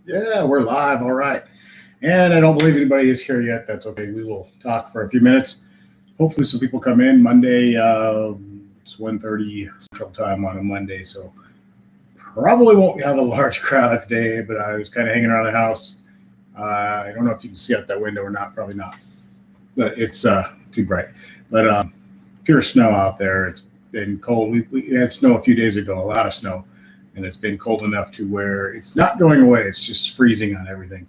Yeah, we're live. All right. And I don't believe anybody is here yet. That's okay. We will talk for a few minutes. Hopefully some people come in. Monday, it's 1:30 Central Time on a Monday, so probably won't have a large crowd today, but I was kind of hanging around the house. I don't know if you can see out that window or not. Probably not. But it's too bright. But pure snow out there. It's been cold. We had snow a few days ago, a lot of snow. And it's been cold enough to where it's not going away. It's just freezing on everything.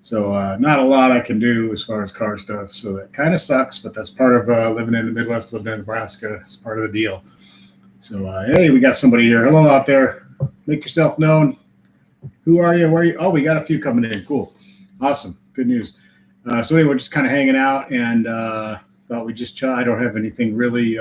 So not a lot I can do as far as car stuff. So that kind of sucks, but that's part of living in the Midwest, living in Nebraska. It's part of the deal. So, hey, we got somebody here. Hello out there. Make yourself known. Who are you? Where are you? Oh, we got a few coming in. Cool. Awesome. Good news. So anyway, we're just kind of hanging out and thought we'd just chat. I don't have anything really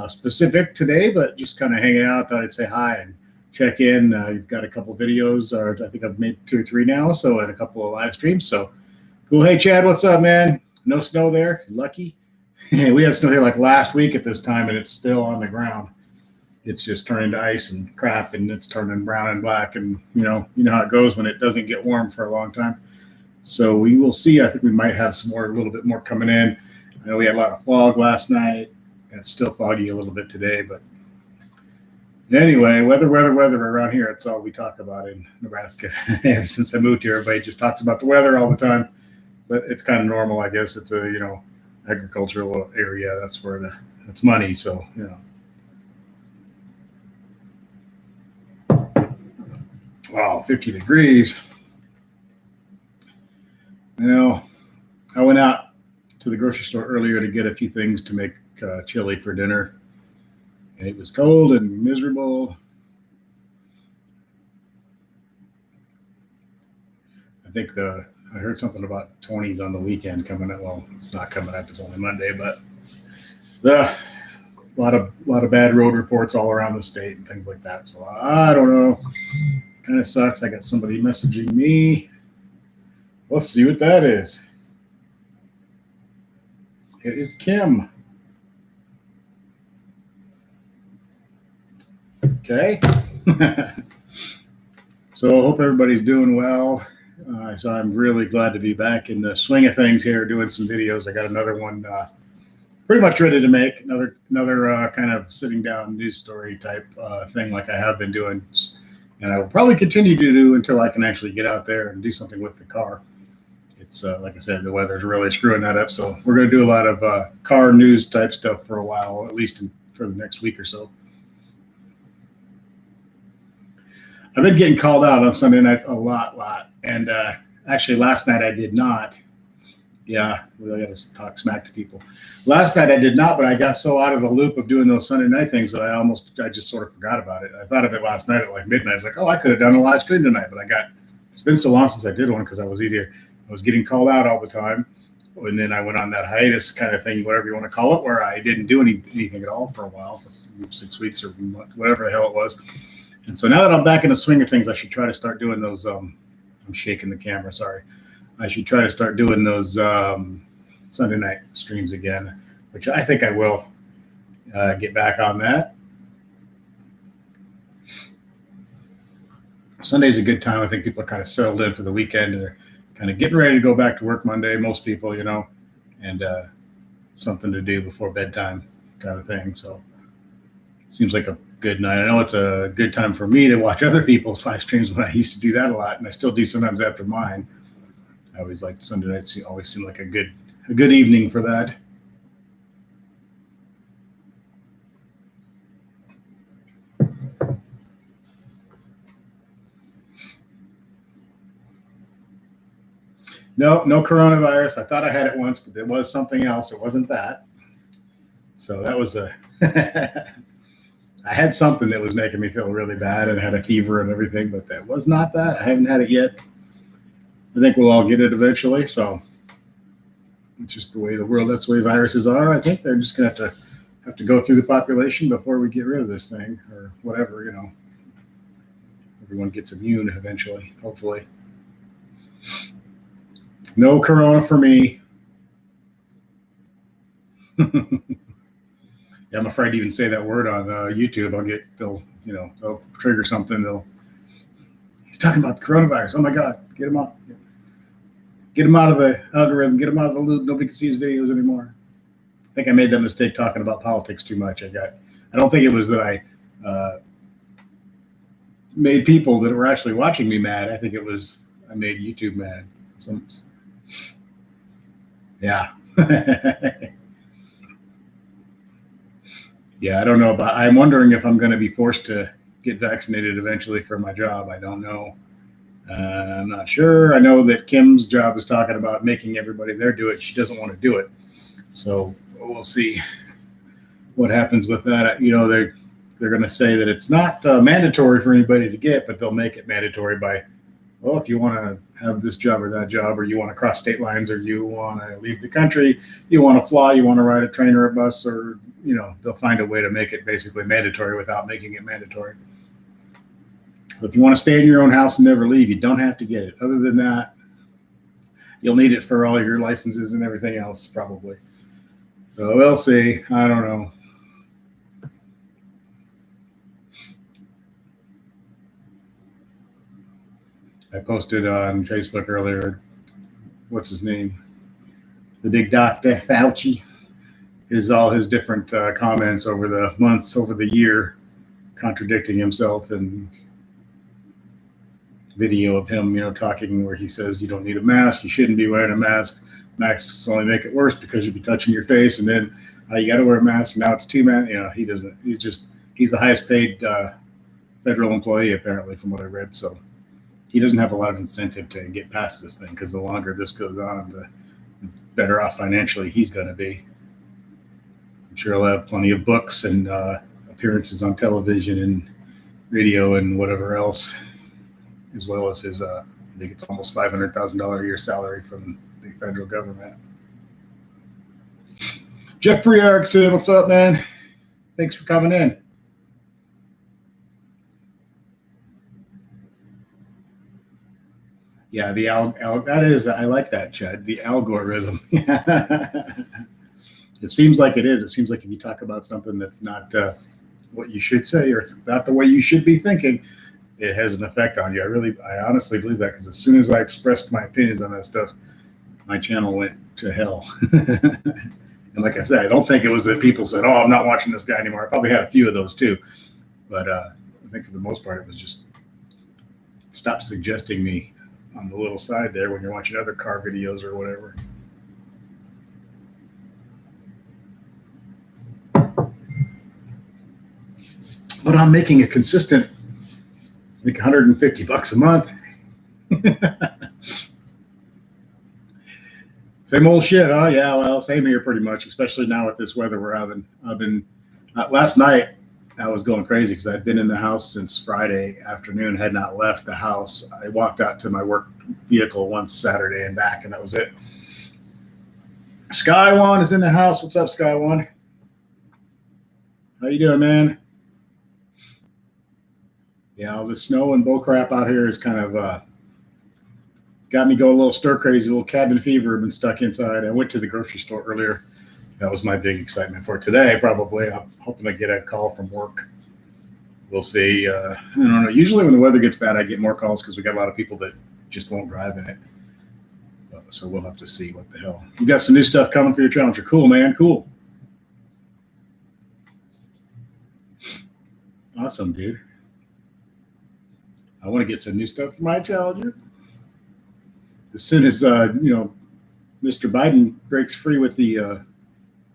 specific today, but just kind of hanging out. Thought I'd say hi and check in. You've got a couple videos, or I think I've made 2 or 3 now, so and a couple of live streams. So cool. Hey, Chad, what's up, man? No snow there? Lucky. We had snow here like last week at this time, and it's still on the ground. It's just turning to ice and crap, and it's turning brown and black, and you know how it goes when it doesn't get warm for a long time. So we will see. I think we might have some more, a little bit more coming in. I know we had a lot of fog last night. It's still foggy a little bit today, but anyway, weather around here. It's all we talk about in Nebraska. Ever since I moved here, everybody just talks about the weather all the time. But it's kind of normal, I guess. It's a agricultural area. That's where it's money. So wow, 50 degrees. Now, I went out to the grocery store earlier to get a few things to make chili for dinner. And it was cold and miserable. I think I heard something about 20s on the weekend coming up. Well, it's not coming up. It's only Monday, but a lot of bad road reports all around the state and things like that. So I don't know. Kind of sucks. I got somebody messaging me. Let's see what that is. It is Kim. Okay. So I hope everybody's doing well. So I'm really glad to be back in the swing of things here, doing some videos. I got another one pretty much ready to make, another kind of sitting down news story type thing like I have been doing. And I will probably continue to do until I can actually get out there and do something with the car. It's like I said, the weather's really screwing that up. So we're going to do a lot of car news type stuff for a while, at least for the next week or so. I've been getting called out on Sunday nights a lot. And actually last night I did not. Yeah, we really got to talk smack to people. Last night I did not, but I got so out of the loop of doing those Sunday night things that I just sort of forgot about it. I thought of it last night at like midnight. I was like, oh, I could have done a live stream tonight, but it's been so long since I did one because I was getting called out all the time. And then I went on that hiatus kind of thing, whatever you want to call it, where I didn't do anything at all for a while, for 6 weeks or whatever the hell it was. And so now that I'm back in the swing of things, I should try to start doing those. I'm shaking the camera. Sorry. I should try to start doing those Sunday night streams again, which I think I will get back on that. Sunday's a good time. I think people are kind of settled in for the weekend. They're kind of getting ready to go back to work Monday, most people, and something to do before bedtime kind of thing. So it seems like a good night. I know it's a good time for me to watch other people's live streams when I used to do that a lot, and I still do sometimes after mine. I always like Sunday nights. Always seem like a good evening for that. No coronavirus. I thought I had it once, but it was something else. It wasn't that. So that was I had something that was making me feel really bad and had a fever and everything, but that was not that. I haven't had it yet. I think we'll all get it eventually. So it's just the way the world, that's the way viruses are. I think they're just going to have to go through the population before we get rid of this thing or whatever, Everyone gets immune eventually, hopefully. No corona for me. Yeah, I'm afraid to even say that word on YouTube. They'll trigger something. They'll He's talking about the coronavirus. Oh my God, get him out. Get him out of the algorithm. Get him out of the loop. Nobody can see his videos anymore. I think I made that mistake talking about politics too much. I don't think it was that I made people that were actually watching me mad. I think it was I made YouTube mad. Yeah. Yeah, I don't know, but I'm wondering if I'm going to be forced to get vaccinated eventually for my job. I don't know. I'm not sure. I know that Kim's job is talking about making everybody there do it. She doesn't want to do it. So we'll see what happens with that. You know, they're going to say that it's not mandatory for anybody to get, but they'll make it mandatory by, well, if you want to have this job or that job, or you want to cross state lines, or you want to leave the country, you want to fly, you want to ride a train or a bus, or, you know, they'll find a way to make it basically mandatory without making it mandatory. If you want to stay in your own house and never leave, you don't have to get it. Other than that, you'll need it for all your licenses and everything else, probably. So we'll see. I don't know. I posted on Facebook earlier, what's his name? The big doctor, Fauci, is all his different comments over the months, over the year, contradicting himself, and video of him, you know, talking where he says you don't need a mask, you shouldn't be wearing a mask. Masks only make it worse because you'll be touching your face, and then you got to wear a mask. And now it's 2 man. You know, he doesn't. He's the highest paid federal employee apparently, from what I read. So he doesn't have a lot of incentive to get past this thing, because the longer this goes on, the better off financially he's going to be. I'm sure he'll have plenty of books and appearances on television and radio and whatever else, as well as his, I think it's almost $500,000 a year salary from the federal government. Jeffrey Erickson, what's up, man? Thanks for coming in. Yeah, that is, I like that, Chad. The algorithm. It seems like it is. It seems like if you talk about something that's not what you should say, or not the way you should be thinking, it has an effect on you. I honestly believe that, because as soon as I expressed my opinions on that stuff, my channel went to hell. And like I said, I don't think it was that people said, oh, I'm not watching this guy anymore. I probably had a few of those too. But I think for the most part, it was just stop suggesting me on the little side there when you're watching other car videos or whatever. But I'm making a consistent, I think, $150 a month. Same old shit, huh? Yeah, well, same here pretty much, especially now with this weather we're having. Last night I was going crazy because I'd been in the house since Friday afternoon, had not left the house. I walked out to my work vehicle once Saturday and back, and that was it. Skywand is in the house. What's up, Skywand? How you doing, man? Yeah, all the snow and bullcrap out here is kind of got me going a little stir crazy, a little cabin fever. I've been stuck inside. I went to the grocery store earlier. That was my big excitement for today, probably. I'm hoping to get a call from work. We'll see. I don't know. Usually when the weather gets bad, I get more calls because we got a lot of people that just won't drive in it. So we'll have to see what the hell. You got some new stuff coming for your Challenger. Cool, man. Cool. Awesome, dude. I want to get some new stuff for my Challenger. As soon as, Mr. Biden breaks free with the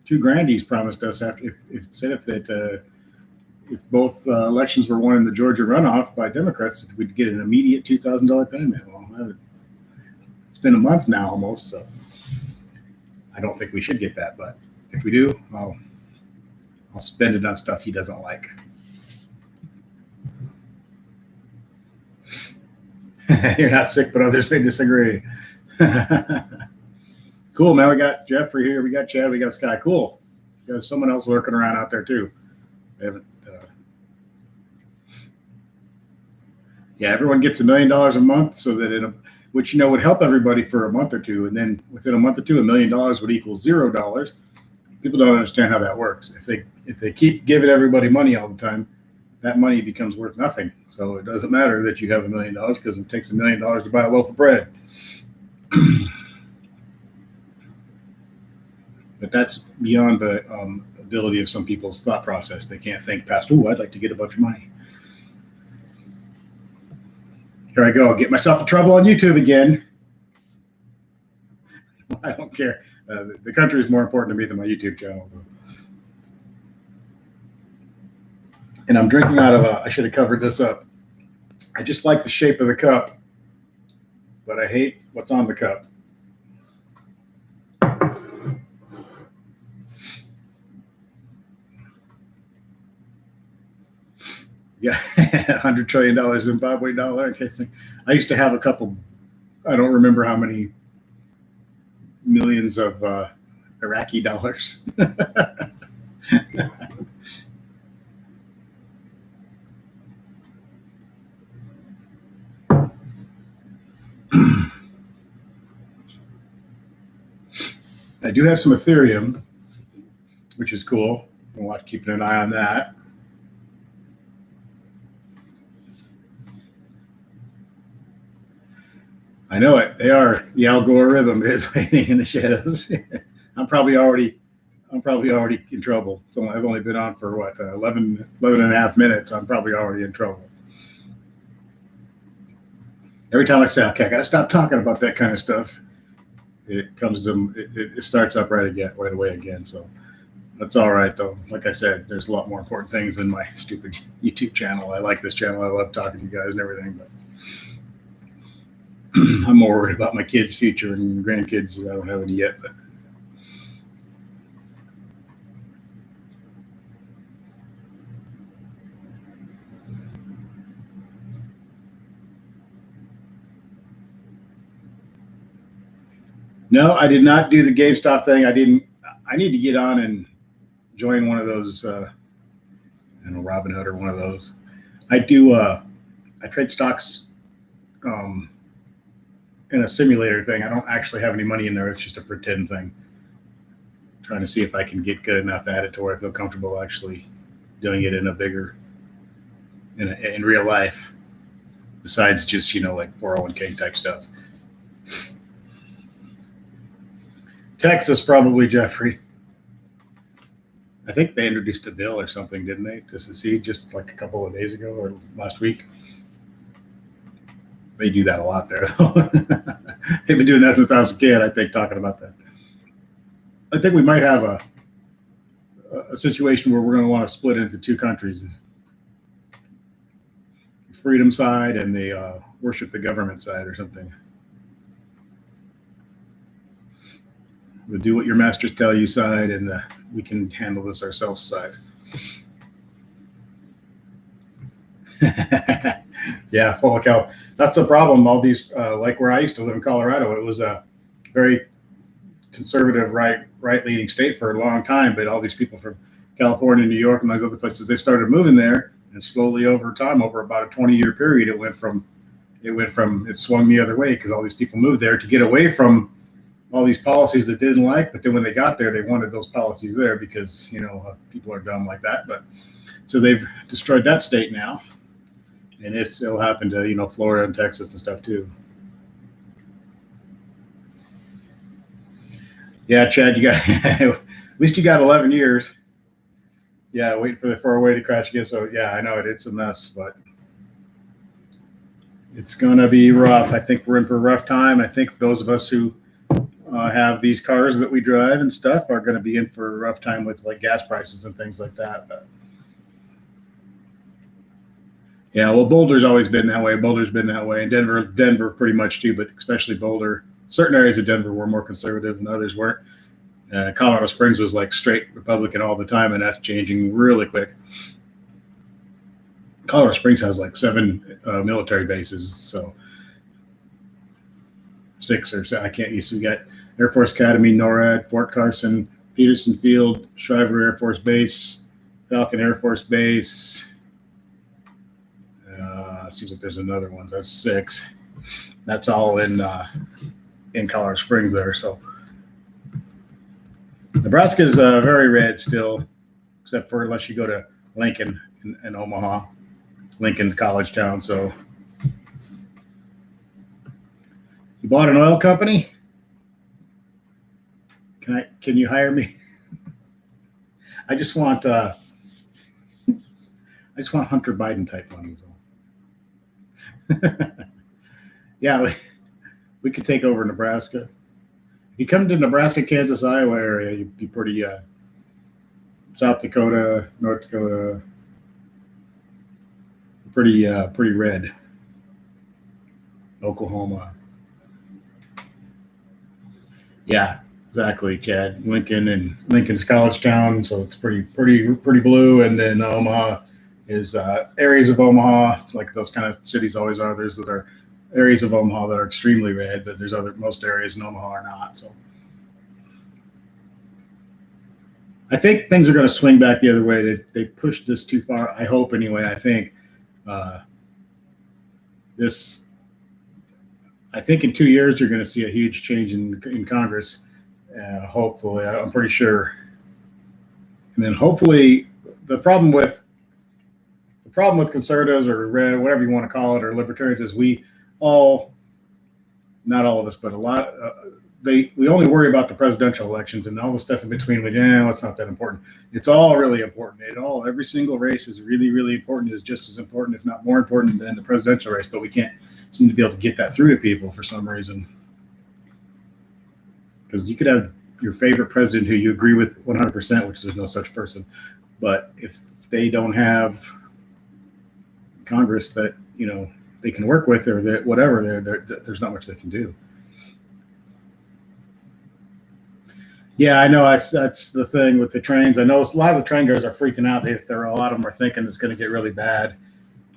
$2,000 he's promised us, after if both elections were won in the Georgia runoff by Democrats, we'd get an immediate $2,000 payment. Well, it's been a month now almost, so I don't think we should get that. But if we do, I'll spend it on stuff he doesn't like. You're not sick, but others may disagree. Cool, man. We got Jeffrey here. We got Chad. We got Sky. Cool. We got someone else lurking around out there too. We haven't. Yeah, everyone gets $1 million a month, so that which would help everybody for a month or two, and then within a month or two, $1 million would equal $0. People don't understand how that works. If they keep giving everybody money all the time, that money becomes worth nothing. So it doesn't matter that you have $1 million because it takes $1 million to buy a loaf of bread. But that's beyond the ability of some people's thought process. They can't think past, "Ooh, I'd like to get a bunch of money." Here I go, get myself in trouble on YouTube again. I don't care. The country is more important to me than my YouTube channel. And I'm drinking out of I should have covered this up. I just like the shape of the cup, but I hate what's on the cup. Yeah, $100 trillion Zimbabwe dollar. In case I used to have a couple, I don't remember how many millions of Iraqi dollars. I do have some Ethereum, which is cool. I'll watch keeping an eye on that. I know it. They are. The algorithm is waiting in the shadows. I'm probably already in trouble. So I've only been on for what 11 and a half minutes. I'm probably already in trouble. Every time I say, "Okay, I got to stop talking about that kind of stuff," it starts up right away again. So that's all right though. Like I said, there's a lot more important things than my stupid YouTube channel. I like this channel. I love talking to you guys and everything, but I'm more worried about my kids' future and grandkids. I don't have any yet, but no, I did not do the GameStop thing. I didn't. I need to get on and join one of those, Robinhood or one of those. I do. I trade stocks in a simulator thing. I don't actually have any money in there. It's just a pretend thing. Trying to see if I can get good enough at it to where I feel comfortable actually doing it in real life. Besides just like 401k type stuff. Texas, probably, Jeffrey. I think they introduced a bill or something, didn't they, to secede just like a couple of days ago or last week? They do that a lot there. They've been doing that since I was a kid, I think, talking about that. I think we might have a situation where we're going to want to split into two countries. The freedom side and the worship the government side or something. The do what your masters tell you side and the we can handle this ourselves side. Yeah, full of cow. That's the problem. All these, like where I used to live in Colorado, it was a very conservative, right-leaning state for a long time. But all these people from California, New York, and those other places, they started moving there, and slowly over time, over about a 20-year period, it swung the other way because all these people moved there to get away from all these policies that they didn't like. But then when they got there, they wanted those policies there because people are dumb like that. But so they've destroyed that state now. And it'll happen to, Florida and Texas and stuff too. Yeah, Chad, you got at least you got 11 years. Yeah, waiting for the 408 to crash again. So yeah, I know it's a mess, but it's gonna be rough. I think we're in for a rough time. I think those of us who have these cars that we drive and stuff are going to be in for a rough time with like gas prices and things like that. But yeah, well, Boulder's always been that way. Boulder's been that way, and Denver pretty much too, but especially Boulder. Certain areas of Denver were more conservative and others weren't. Colorado Springs was like straight Republican all the time, and that's changing really quick. Colorado Springs has like 7 military bases, so 6 or so. I can't use. We got Air Force Academy, NORAD, Fort Carson, Peterson Field, Shriver Air Force Base, Falcon Air Force Base. Seems like there's another one. That's 6. That's all in Colorado Springs there. So Nebraska is very red still, except for unless you go to Lincoln in Omaha, Lincoln's college town. So you bought an oil company? Can you hire me? I just want Hunter Biden type money. Yeah, we could take over Nebraska. If you come to Nebraska, Kansas, Iowa area, you'd be pretty South Dakota, North Dakota, pretty red. Oklahoma. Yeah, exactly, Chad. Lincoln's college town, so it's pretty blue. And then Omaha is areas of Omaha, like those kind of cities always are. There's areas of Omaha that are extremely red, but most areas in Omaha are not. So I think things are going to swing back the other way. They've pushed this too far. I hope anyway. I think I think in 2 years you're going to see a huge change in Congress. Hopefully, I'm pretty sure. And then hopefully, the problem with conservatives or red, whatever you want to call it, or libertarians is not all of us, but a lot. We only worry about the presidential elections and all the stuff in between. It's not that important. It's all really important. Every single race is really, really important. Is just as important, if not more important, than the presidential race. But we can't seem to be able to get that through to people for some reason. Because you could have your favorite president who you agree with 100%, which there's no such person. But if they don't have Congress that they can work with, or that whatever, there's not much they can do. Yeah, I know. That's the thing with the trains. I know a lot of the train guys are freaking out. A lot of them are thinking it's going to get really bad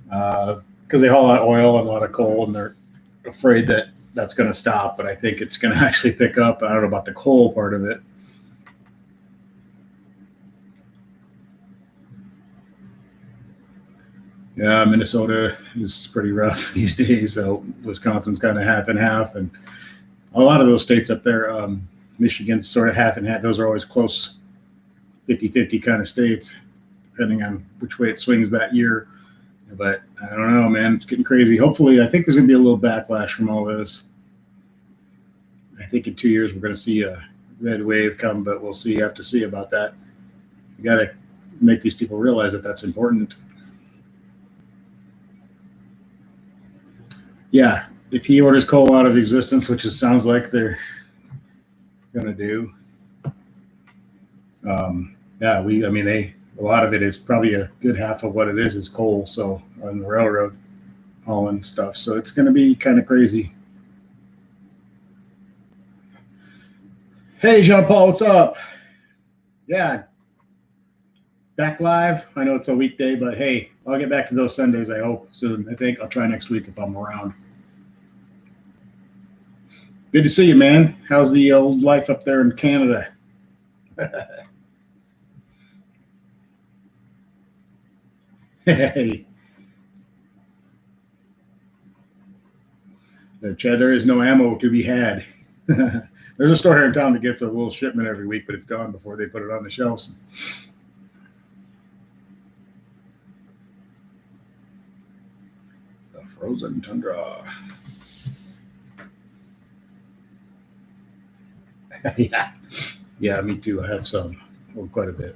because they haul a lot of oil and a lot of coal, and they're afraid that that's going to stop. But I think it's going to actually pick up. I don't know about the coal part of it. Yeah, Minnesota is pretty rough these days. So Wisconsin's kind of half and half, and a lot of those states up there, Michigan's sort of half and half. Those are always close 50-50 kind of states, depending on which way it swings that year. But I don't know, man. It's getting crazy. Hopefully, I think there's going to be a little backlash from all this. I think in 2 years we're going to see a red wave come, but we'll see. Have to see about that. You got to make these people realize that that's important. Yeah, if he orders coal out of existence, which it sounds like they're going to do. A lot of it is probably a good half of what it is coal. So on the railroad hauling stuff. So it's going to be kind of crazy. Hey, Jean Paul, what's up? Yeah. Back live. I know it's a weekday, but hey, I'll get back to those Sundays, I hope soon. I think I'll try next week if I'm around. Good to see you, man. How's the old life up there in Canada? Hey. Chad, there is no ammo to be had. There's a store here in town that gets a little shipment every week, but it's gone before they put it on the shelves. The frozen tundra. Yeah, me too. I have some, quite a bit.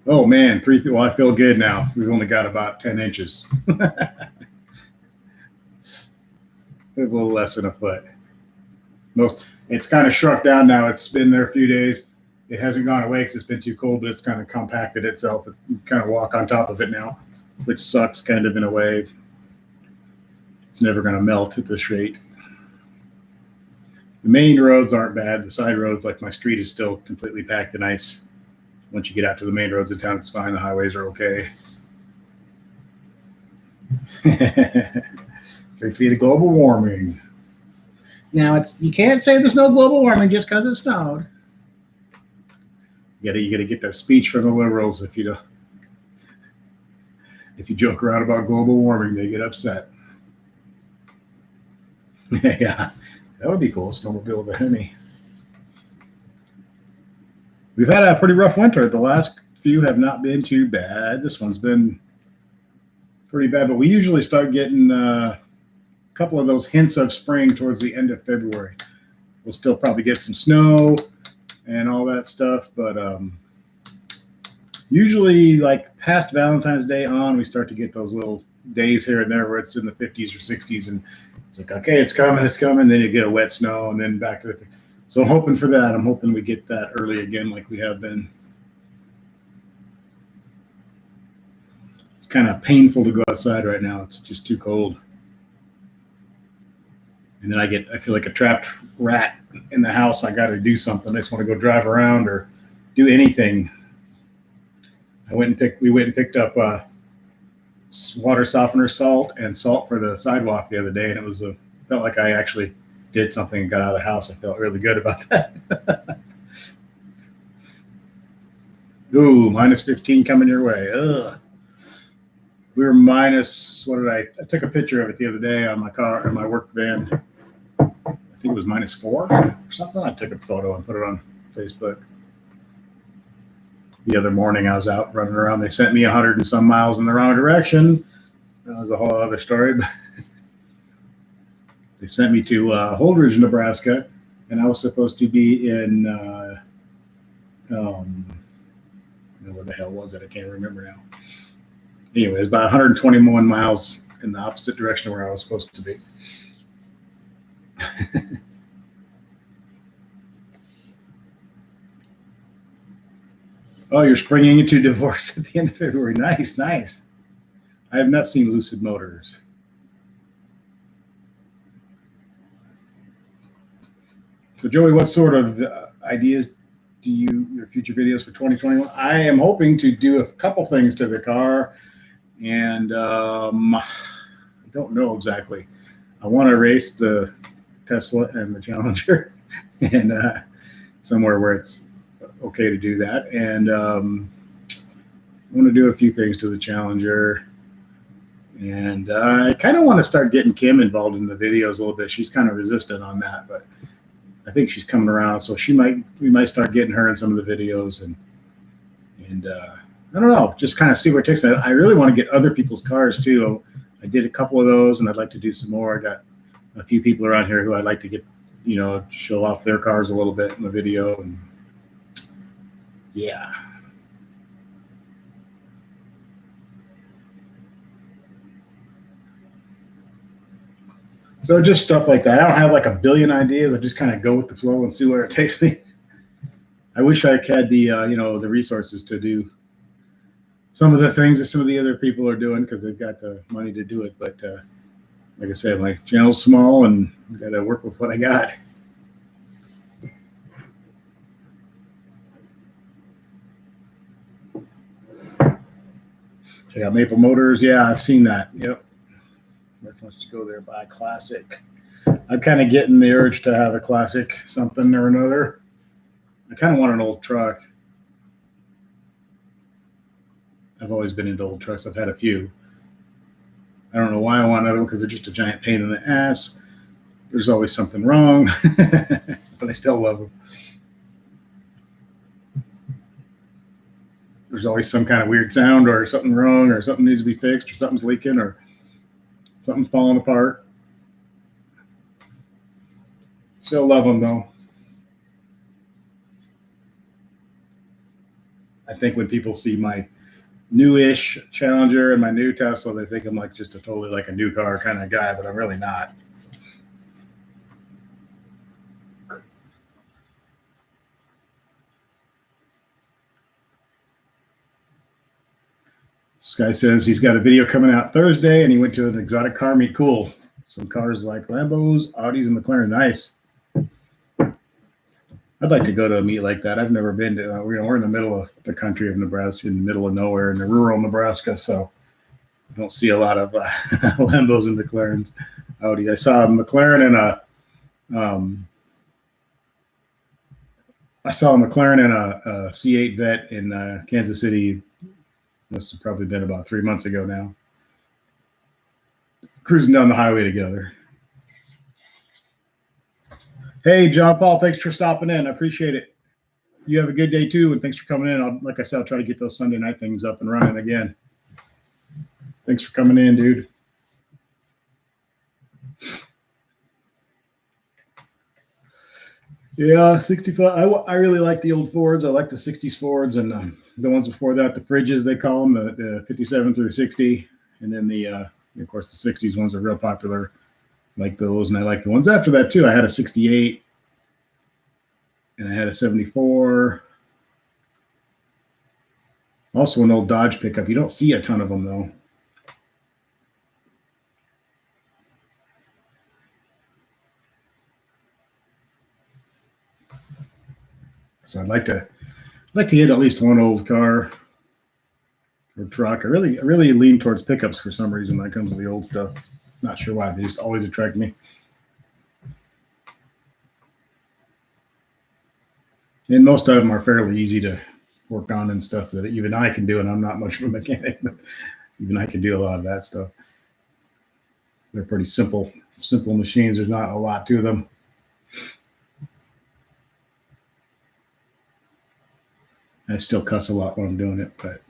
Oh man, I feel good now. We've only got about 10 inches. A little less than a foot. It's kind of shrunk down now. It's been there a few days. It hasn't gone away because it's been too cold, but it's kind of compacted itself. You kind of walk on top of it now, which sucks kind of in a way. It's never going to melt at this rate. The main roads aren't bad. The side roads, like my street, is still completely packed in ice. Once you get out to the main roads in town, it's fine. The highways are okay. 3 feet of global warming. Now you can't say there's no global warming just because it snowed. You gotta get that speech from the liberals. If you joke around about global warming, they get upset. Yeah, that would be cool. Snowmobile with a Hemi. We've had a pretty rough winter. The last few have not been too bad. This one's been pretty bad, but we usually start getting a couple of those hints of spring towards the end of February. We'll still probably get some snow and all that stuff, but usually like past Valentine's Day on, we start to get those little days here and there where it's in the 50s or 60s, and it's like, okay, it's coming. Then you get a wet snow, and then back to the. So I'm hoping for that. I'm hoping we get that early again, like we have been. It's kind of painful to go outside right now. It's just too cold, and then I feel like a trapped rat in the house. I got to do something. I just want to go drive around or do anything. We went and picked up water softener salt and salt for the sidewalk the other day, and it felt like I actually did something and got out of the house. I felt really good about that. Ooh, minus 15 coming your way. Ugh. We were minus, I took a picture of it the other day on my car, or my work van. I think it was minus 4 or something. I took a photo and put it on Facebook. The other morning I was out running around. They sent me 100 and some miles in the wrong direction. That was a whole other story. But they sent me to Holdridge, Nebraska, and I was supposed to be in, where the hell was it? I can't remember now. Anyway, it was about 121 miles in the opposite direction of where I was supposed to be. Oh, you're springing into divorce at the end of February. Nice, nice. I have not seen Lucid Motors. So, Joey, what sort of ideas do your future videos for 2021? I am hoping to do a couple things to the car, and I don't know exactly. I want to race the Tesla and the Challenger, and somewhere where it's okay to do that. And I want to do a few things to the Challenger, and I kind of want to start getting Kim involved in the videos a little bit. She's kind of resistant on that, but I think she's coming around, so we might start getting her in some of the videos, and I don't know, just kind of see where it takes me. I really want to get other people's cars too. I did a couple of those, and I'd like to do some more. I got a few people around here who I'd like to get, show off their cars a little bit in the video, and yeah. So just stuff like that. I don't have like a billion ideas. I just kind of go with the flow and see where it takes me. I wish I had the the resources to do some of the things that some of the other people are doing, because they've got the money to do it. But like I said, my channel's small, and I got to work with what I got. Check out Maple Motors. Yeah, I've seen that. Yep. Let's go there, buy a classic. I'm kind of getting the urge to have a classic something or another. I kind of want an old truck. I've always been into old trucks. I've had a few. I don't know why I want another one, because they're just a giant pain in the ass. There's always something wrong, but I still love them. There's always some kind of weird sound, or something wrong, or something needs to be fixed, or something's leaking, or something's falling apart. Still love them, though. I think when people see my newish Challenger and my new Tesla, they think I'm like just totally like a new car kind of guy, but I'm really not. This guy says he's got a video coming out Thursday, and he went to an exotic car meet. Cool. Some cars like Lambos, Audis, and McLaren. Nice. I'd like to go to a meet like that. I've never been to. We're in the middle of the country of Nebraska, in the middle of nowhere, in the rural Nebraska, so I don't see a lot of Lambos and McLarens. Audi. I saw a McLaren and a C8 Vet in Kansas City. Must have probably been about 3 months ago now. Cruising down the highway together. Hey, John Paul, thanks for stopping in. I appreciate it. You have a good day too, and thanks for coming in. Like I said, I'll try to get those Sunday night things up and running again. Thanks for coming in, dude. Yeah, 65. I really like the old Fords. I like the 60s Fords and the ones before that, the fridges, they call them, the 57 through 60. And then of course, the 60s ones are real popular. Like those, and I like the ones after that too. I had a 68 and I had a 74. Also an old Dodge pickup. You don't see a ton of them though. So I'd like to get at least one old car or truck. I really lean towards pickups for some reason when it comes to the old stuff. Not sure why. They just always attract me. And most of them are fairly easy to work on and stuff that even I can do, and I'm not much of a mechanic, but even I can do a lot of that stuff. They're pretty simple machines. There's not a lot to them. I still cuss a lot when I'm doing it, but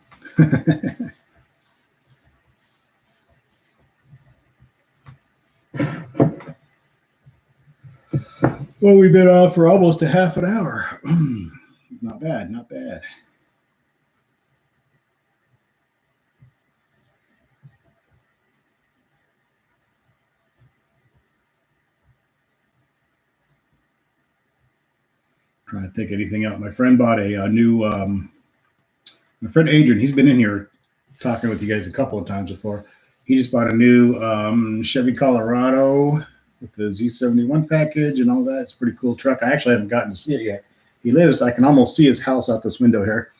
well, we've been off for almost a half an hour. Not bad, not bad. Trying to think anything out. My friend bought a new, my friend Adrian, he's been in here talking with you guys a couple of times before. He just bought a new Chevy Colorado with the Z71 package and all that. It's a pretty cool truck. I actually haven't gotten to see it yet. He lives, I can almost see his house out this window here,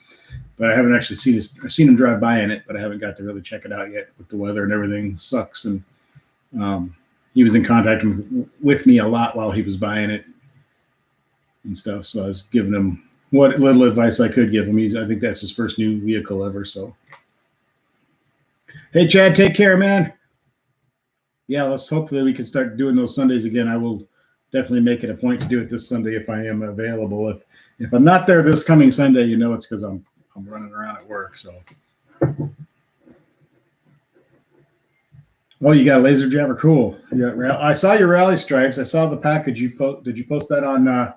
but I haven't actually seen I've seen him drive by in it, but I haven't got to really check it out yet with the weather and everything. Sucks. And he was in contact with me a lot while he was buying it and stuff. So I was giving him what little advice I could give him. I think that's his first new vehicle ever. So, hey, Chad, take care, man. Yeah, let's hope that we can start doing those Sundays again. I will definitely make it a point to do it this Sunday if I am available. If I'm not there this coming Sunday, it's because I'm running around at work. So, oh, you got a laser jabber, cool. I saw your rally stripes. I saw the package you Did you post that on? I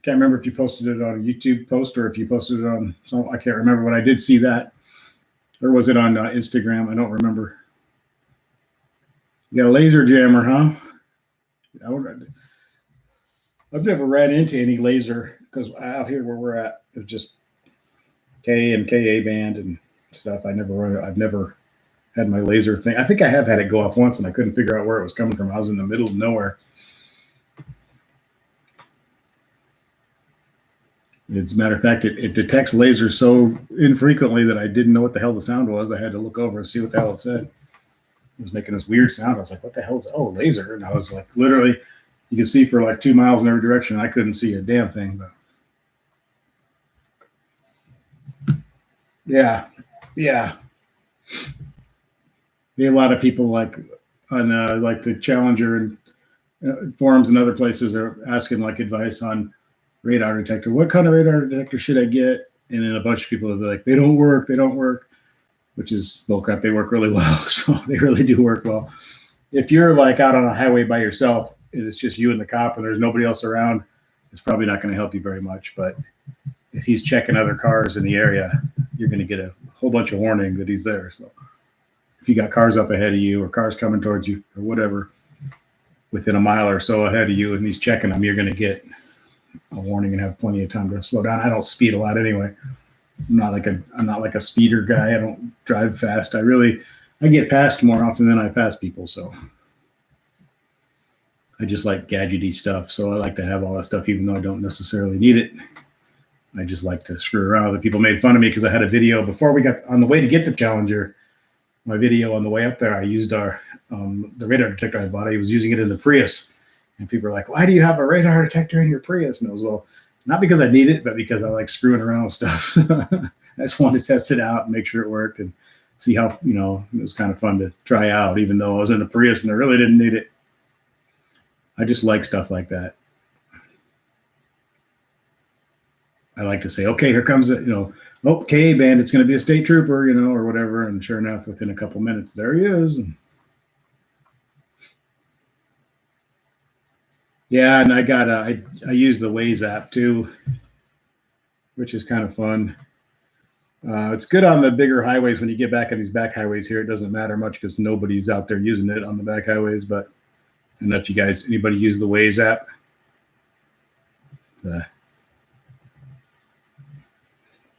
can't remember if you posted it on a YouTube post or if you posted it on. I can't remember, but I did see that. Or was it on Instagram? I don't remember. You got a laser jammer, huh? I've never ran into any laser because out here where we're at, it's just K and KA band and stuff. I've never had my laser thing. I think I have had it go off once and I couldn't figure out where it was coming from. I was in the middle of nowhere. As a matter of fact, it detects lasers so infrequently that I didn't know what the hell the sound was. I had to look over and see what the hell it said. It was making this weird sound. I was like, what the hell is it? Oh, laser. And I was like, literally, you can see for like 2 miles in every direction. I couldn't see a damn thing. But yeah. A lot of people like on like the Challenger and forums and other places are asking like advice on radar detector. What kind of radar detector should I get? And then a bunch of people will be like, they don't work, which is bullcrap. They work really well. So they really do work well. If you're like out on a highway by yourself and it's just you and the cop and there's nobody else around, it's probably not going to help you very much. But if he's checking other cars in the area, you're going to get a whole bunch of warning that he's there. So if you got cars up ahead of you or cars coming towards you or whatever, within a mile or so ahead of you, and he's checking them, you're going to get a warning and have plenty of time to slow down. I don't speed a lot anyway. I'm not like a speeder guy. I don't drive fast. I get passed more often than I pass people. So I just like gadgety stuff. So I like to have all that stuff, even though I don't necessarily need it. I just like to screw around. Other people made fun of me because I had a video before we got on the way to get the Challenger. My video on the way up there, I used the radar detector I bought. I was using it in the Prius. And people are like, why do you have a radar detector in your Prius? And it was, well, not because I need it, but because I like screwing around with stuff. I just wanted to test it out and make sure it worked and see how, it was kind of fun to try out, even though I was in a Prius and I really didn't need it. I just like stuff like that. I like to say, okay, here comes it, okay, band, it's going to be a state trooper, or whatever. And sure enough, within a couple minutes, there he is. Yeah, and I use the Waze app too, which is kind of fun. It's good on the bigger highways. When you get back on these back highways here, it doesn't matter much because nobody's out there using it on the back highways. But I don't know if anybody use the Waze app.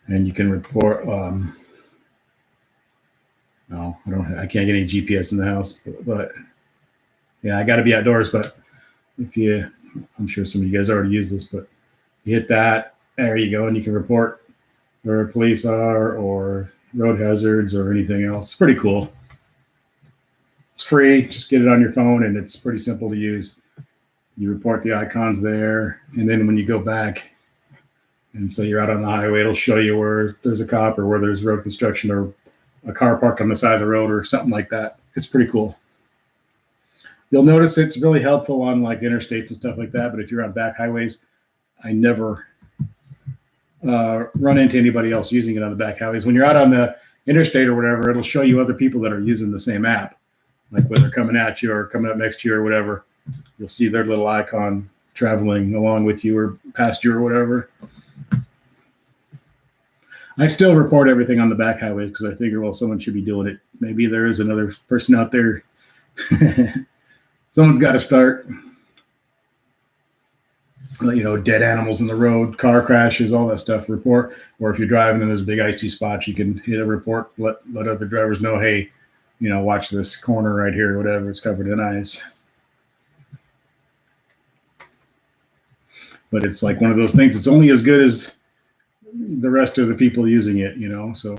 And you can report. No, I can't get any GPS in the house, but yeah, I got to be outdoors. But I'm sure some of you guys already use this, but you hit that, there you go, and you can report where police are or road hazards or anything else. It's pretty cool. It's free. Just get it on your phone, and it's pretty simple to use. You report the icons there, and then when you go back, and so you're out on the highway, it'll show you where there's a cop or where there's road construction or a car parked on the side of the road or something like that. It's pretty cool. You'll notice it's really helpful on like interstates and stuff like that. But if you're on back highways, I never run into anybody else using it on the back highways. When you're out on the interstate or whatever, it'll show you other people that are using the same app, like when they're coming at you or coming up next to you or whatever. You'll see their little icon traveling along with you or past you or whatever. I still report everything on the back highways because I figure, well, someone should be doing it. Maybe there is another person out there. Someone's got to start. Dead animals in the road, car crashes, all that stuff, report. Or if you're driving and there's a big icy spot, you can hit a report, let other drivers know, hey, watch this corner right here, whatever, it's covered in ice. But it's like one of those things, it's only as good as the rest of the people using it, So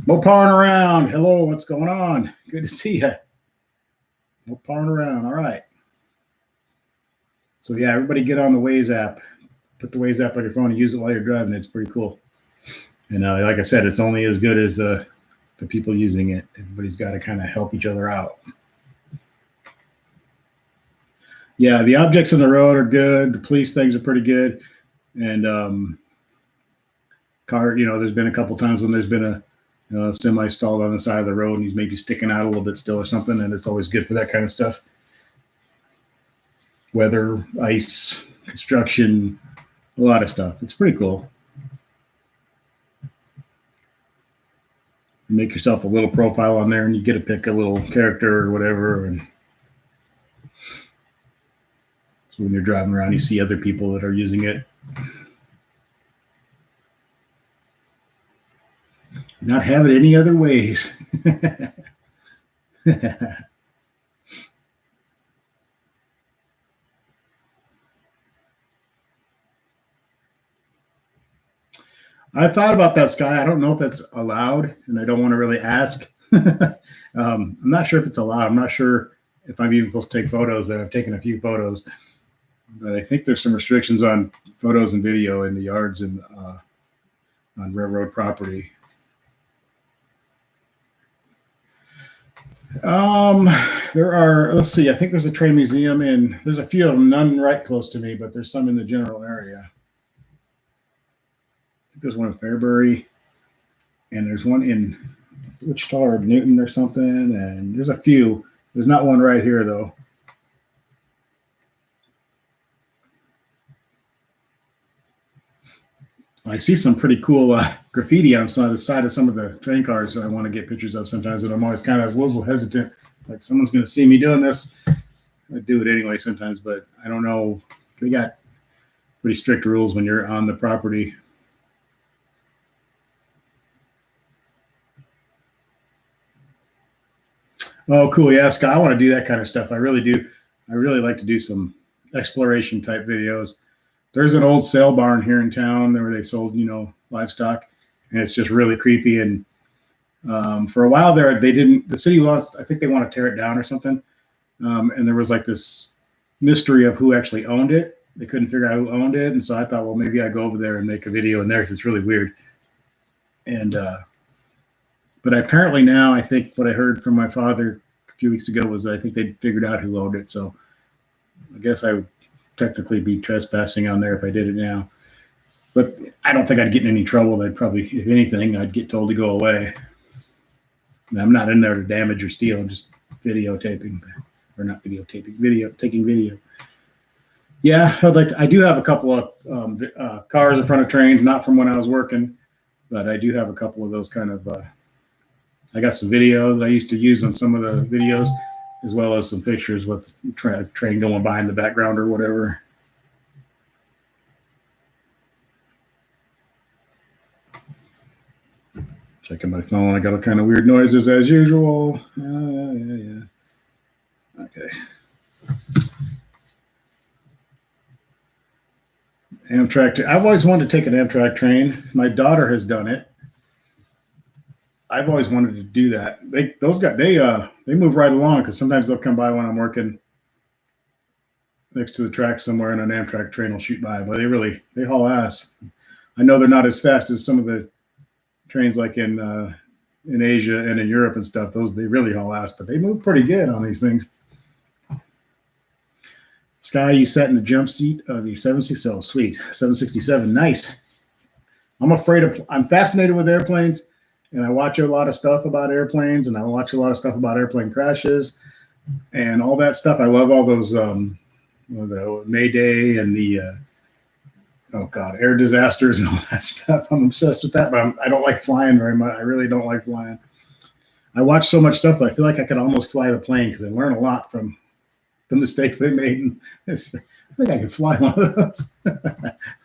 MOPARing around. Hello, what's going on? Good to see you. MOPARing around. All right. So yeah, everybody get on the Waze app. Put the Waze app on your phone and use it while you're driving. It's pretty cool. And like I said, it's only as good as the people using it. Everybody's got to kind of help each other out. Yeah, the objects on the road are good. The police things are pretty good. And there's been a couple times when there's been a semi stalled on the side of the road and he's maybe sticking out a little bit still or something, and it's always good for that kind of stuff. Weather, ice, construction, a lot of stuff. It's pretty cool. You make yourself a little profile on there and you get to pick a little character or whatever. And so when you're driving around, you see other people that are using it. Not have it any other ways. I thought about that, Sky. I don't know if it's allowed, and I don't want to really ask. I'm not sure if it's allowed. I'm not sure if I'm even supposed to take photos there. I've taken a few photos, but I think there's some restrictions on photos and video in the yards and on railroad property. There are, let's see, I think there's a train museum there's a few of them, none right close to me, but there's some in the general area. I think there's one in Fairbury, and there's one in Wichita or Newton or something, and there's a few. There's not one right here, though. I see some pretty cool graffiti on the side of some of the train cars that I want to get pictures of sometimes, and I'm always kind of a little hesitant. Like, someone's going to see me doing this. I do it anyway sometimes, but I don't know. They got pretty strict rules when you're on the property. Oh, cool. Yeah, Scott, I want to do that kind of stuff. I really do. I really like to do some exploration type videos. There's an old sale barn here in town where they sold, livestock, and it's just really creepy. And for a while there, the city wants, I think they want to tear it down or something. And there was like this mystery of who actually owned it. They couldn't figure out who owned it. And so I thought, well, maybe I'd go over there and make a video in there because it's really weird. And, but apparently now, I think what I heard from my father a few weeks ago was I think they figured out who owned it. So I guess I would technically be trespassing on there if I did it now. But I don't think I'd get in any trouble. They'd probably, if anything, I'd get told to go away. I'm not in there to damage or steal. I'm just videotaping, or not videotaping, taking video. Yeah, I do have a couple of cars in front of trains, not from when I was working, but I do have a couple of those kind of. I got some video that I used to use on some of the videos, as well as some pictures with train going by in the background or whatever. Checking my phone. I got all kind of weird noises as usual. Yeah. Okay. Amtrak. I've always wanted to take an Amtrak train. My daughter has done it. I've always wanted to do that. They move right along, because sometimes they'll come by when I'm working next to the track somewhere, and an Amtrak train will shoot by. But they haul ass. I know they're not as fast as some of the trains like in Asia and in Europe and stuff. They really haul ass, but they move pretty good on these things. Sky, you sat in the jump seat of the 767. Oh, sweet. 767. Nice. I'm fascinated with airplanes, and I watch a lot of stuff about airplanes, and I watch a lot of stuff about airplane crashes and all that stuff. I love all those, the Mayday and the, air disasters and all that stuff. I'm obsessed with that, but I don't like flying very much. I really don't like flying. I watch so much stuff that I feel like I could almost fly the plane, because I learn a lot from the mistakes they made. I think I could fly one of those.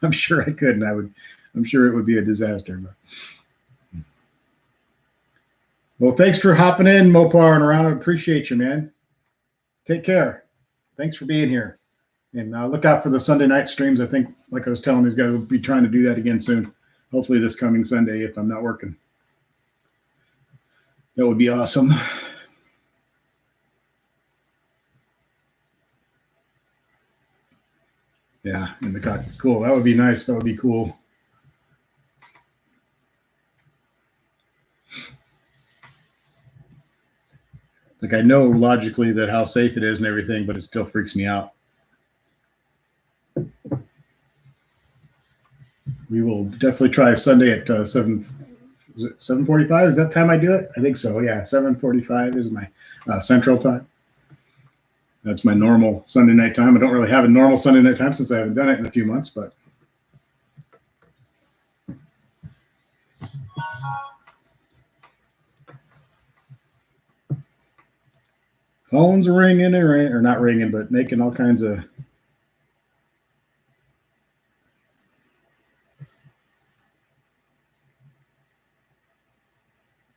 I'm sure I could, and I'm sure it would be a disaster. But. Well, thanks for hopping in, Mopar and around. I appreciate you, man. Take care. Thanks for being here. And look out for the Sunday night streams. I think, like I was telling these guys, we'll be trying to do that again soon. Hopefully this coming Sunday, if I'm not working. That would be awesome. Yeah, in the cockpit. Cool. That would be nice. That would be cool. Like, I know logically that how safe it is and everything, but it still freaks me out. We will definitely try Sunday at 7:45. Is that time I do it? I think so. Yeah, 7:45 is my Central time. That's my normal Sunday night time. I don't really have a normal Sunday night time since I haven't done it in a few months, but. Phones are ringing, or not ringing, but making all kinds of.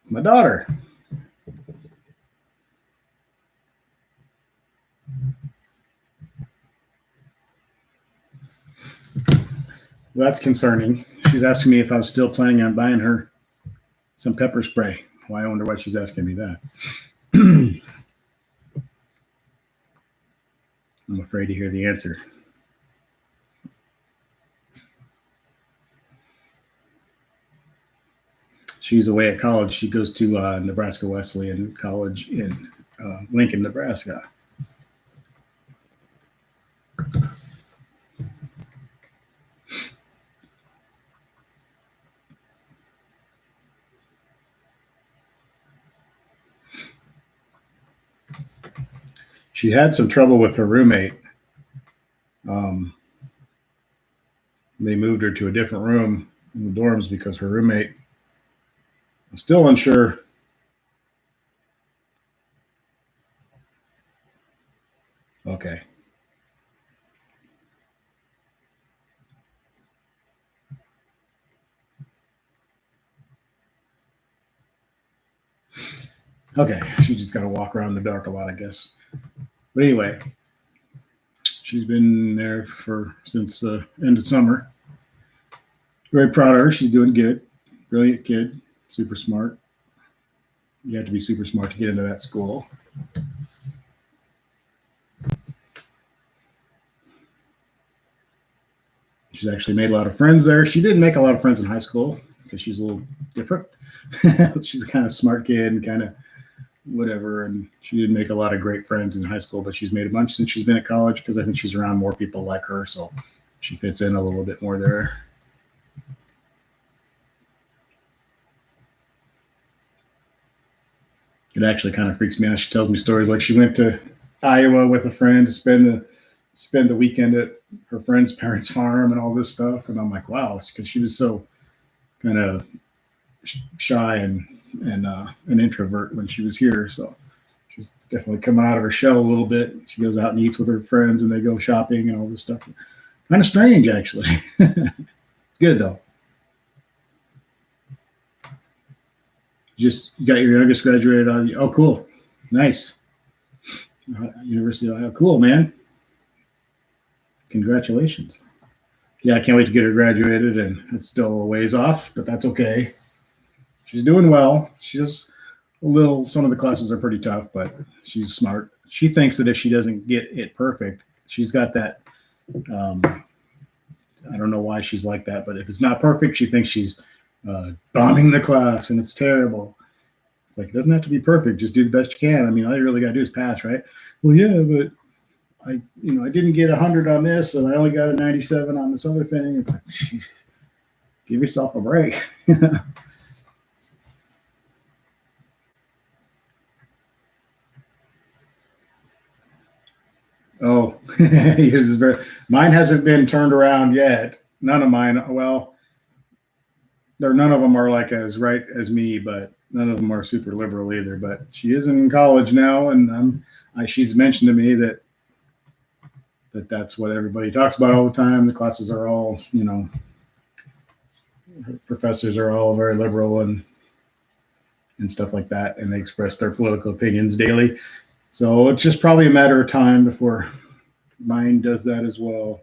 It's my daughter. Well, that's concerning. She's asking me if I was still planning on buying her some pepper spray. Well, I wonder why she's asking me that. I'm afraid to hear the answer. She's away at college. She goes to Nebraska Wesleyan College in Lincoln, Nebraska. She had some trouble with her roommate. They moved her to a different room in the dorms because her roommate was still unsure. Okay. Okay, she just got to walk around in the dark a lot, I guess. But anyway, she's been there since the end of summer. Very proud of her. She's doing good. Brilliant kid. Super smart. You have to be super smart to get into that school. She's actually made a lot of friends there. She didn't make a lot of friends in high school because she's a little different. She's a kind of smart kid and kind of whatever, and she didn't make a lot of great friends in high school, but she's made a bunch since she's been at college because I think she's around more people like her, so she fits in a little bit more there. It actually kind of freaks me out. She tells me stories like she went to Iowa with a friend to spend the weekend at her friend's parents' farm and all this stuff. And I'm like, wow, because she was so kind of shy and an introvert when she was here. So she's definitely coming out of her shell a little bit. She goes out and eats with her friends and they go shopping and all this stuff. Kind of strange, actually. It's good, though. You got your youngest graduated out of the, oh, cool. Nice. University of Ohio. Cool, man. Congratulations. Yeah, I can't wait to get her graduated, and it's still a ways off, but that's okay. She's doing well. She's a little, some of the classes are pretty tough, but she's smart. She thinks that if she doesn't get it perfect, she's got that, I don't know why she's like that, but if it's not perfect, she thinks she's bombing the class and it's terrible. It's like, it doesn't have to be perfect. Just do the best you can. I mean, all you really got to do is pass, right? Well, yeah, but I didn't get 100 on this and I only got a 97 on this other thing. It's like, geez, give yourself a break. Oh, yours is mine hasn't been turned around yet. None of mine. Well, none of them are like as right as me, but none of them are super liberal either. But she is in college now, and she's mentioned to me that that's what everybody talks about all the time. The classes are all, professors are all very liberal and stuff like that, and they express their political opinions daily. So it's just probably a matter of time before mine does that as well.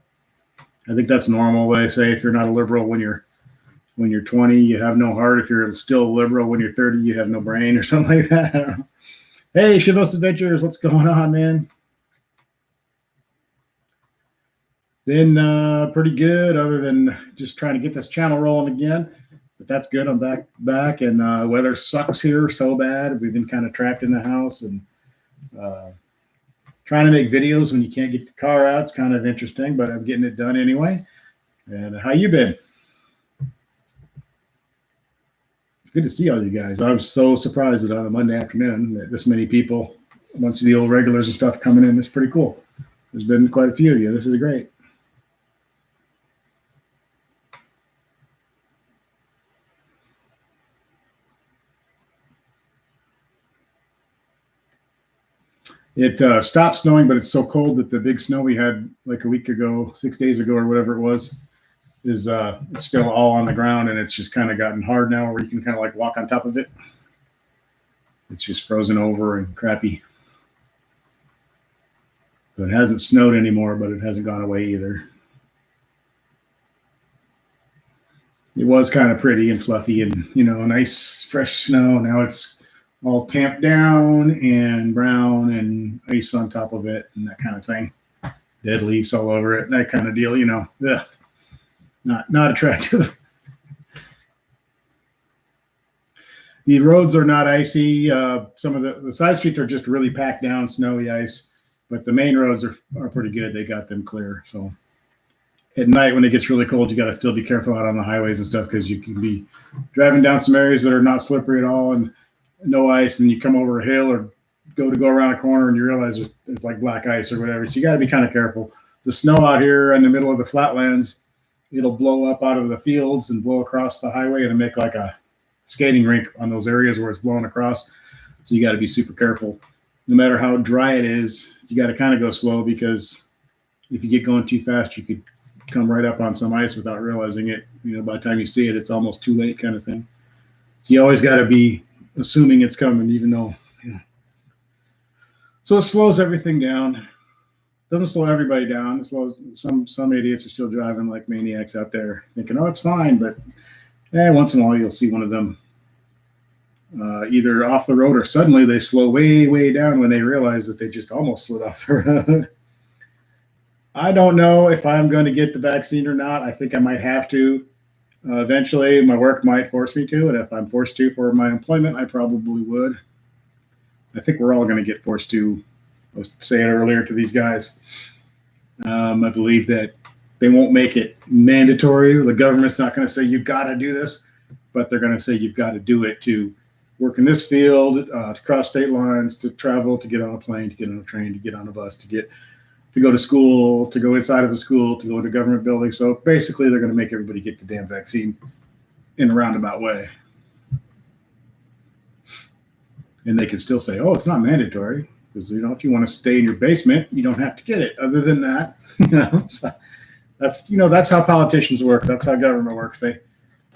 I think that's normal. They say if you're not a liberal when you're 20, you have no heart. If you're still a liberal when you're 30, you have no brain or something like that. Hey, Shivos Adventures, what's going on, man? Been pretty good, other than just trying to get this channel rolling again. But that's good. I'm back, and weather sucks here so bad. We've been kind of trapped in the house and trying to make videos when you can't get the car out. It's kind of interesting, but I'm getting it done anyway. And how you been? It's good to see all you guys. I'm so surprised that on a Monday afternoon that this many people, a bunch of the old regulars and stuff coming in. It's pretty cool. There's been quite a few of you. This is great. It stopped snowing, but it's so cold that the big snow we had like a week ago, 6 days ago, or whatever it was, is it's still all on the ground, and it's just kind of gotten hard now where you can kind of like walk on top of it. It's just frozen over and crappy. But it hasn't snowed anymore, but it hasn't gone away either. It was kind of pretty and fluffy and, nice fresh snow. Now it's all tamped down and brown and ice on top of it and that kind of thing. Dead leaves all over it, that kind of deal, Ugh. Not attractive. The roads are not icy. Some of the side streets are just really packed down, snowy ice, but the main roads are pretty good. They got them clear. So at night when it gets really cold, you got to still be careful out on the highways and stuff, because you can be driving down some areas that are not slippery at all and no ice, and you come over a hill or go around a corner and you realize it's like black ice or whatever. So you got to be kind of careful. The snow out here in the middle of the flatlands, it'll blow up out of the fields and blow across the highway and make like a skating rink on those areas where it's blowing across. So you got to be super careful. No matter how dry it is, you got to kind of go slow, because if you get going too fast, you could come right up on some ice without realizing it. By the time you see it, it's almost too late, kind of thing. So you always got to be assuming it's coming, even though, So it slows everything down. Doesn't slow everybody down. It slows some idiots are still driving like maniacs out there, thinking, oh, it's fine. But once in a while, you'll see one of them either off the road or suddenly they slow way, way down when they realize that they just almost slid off the road. I don't know if I'm going to get the vaccine or not. I think I might have to. Eventually, my work might force me to, and if I'm forced to for my employment, I probably would. I think we're all going to get forced to. I was saying earlier to these guys, I believe that they won't make it mandatory. The government's not going to say you've got to do this, but they're going to say you've got to do it to work in this field, to cross state lines, to travel, to get on a plane, to get on a train, to get on a bus, to go to school, to go inside of a school, to go into government buildings. So basically, they're going to make everybody get the damn vaccine in a roundabout way. And they can still say, oh, it's not mandatory, because if you want to stay in your basement, you don't have to get it. Other than that, so that's how politicians work. That's how government works.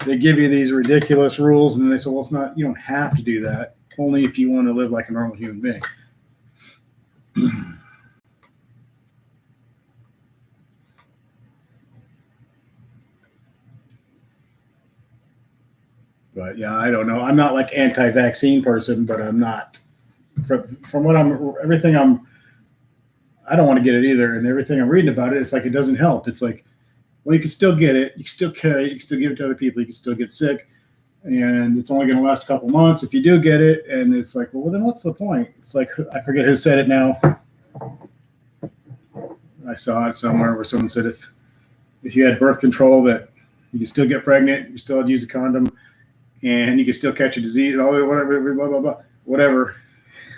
They give you these ridiculous rules, and then they say, well, it's not. You don't have to do that. Only if you want to live like a normal human being. But yeah, I don't know. I'm not like anti-vaccine person, but I'm not. From what I don't want to get it either. And everything I'm reading about it, it's like it doesn't help. It's like, well, you can still get it. You can still carry it. You can still give it to other people. You can still get sick. And it's only going to last a couple months if you do get it. And it's like, well, then what's the point? It's like, I forget who said it now. I saw it somewhere where someone said if you had birth control, that you can still get pregnant, you still had to use a condom, and you can still catch a disease, all whatever, blah, blah, blah, whatever.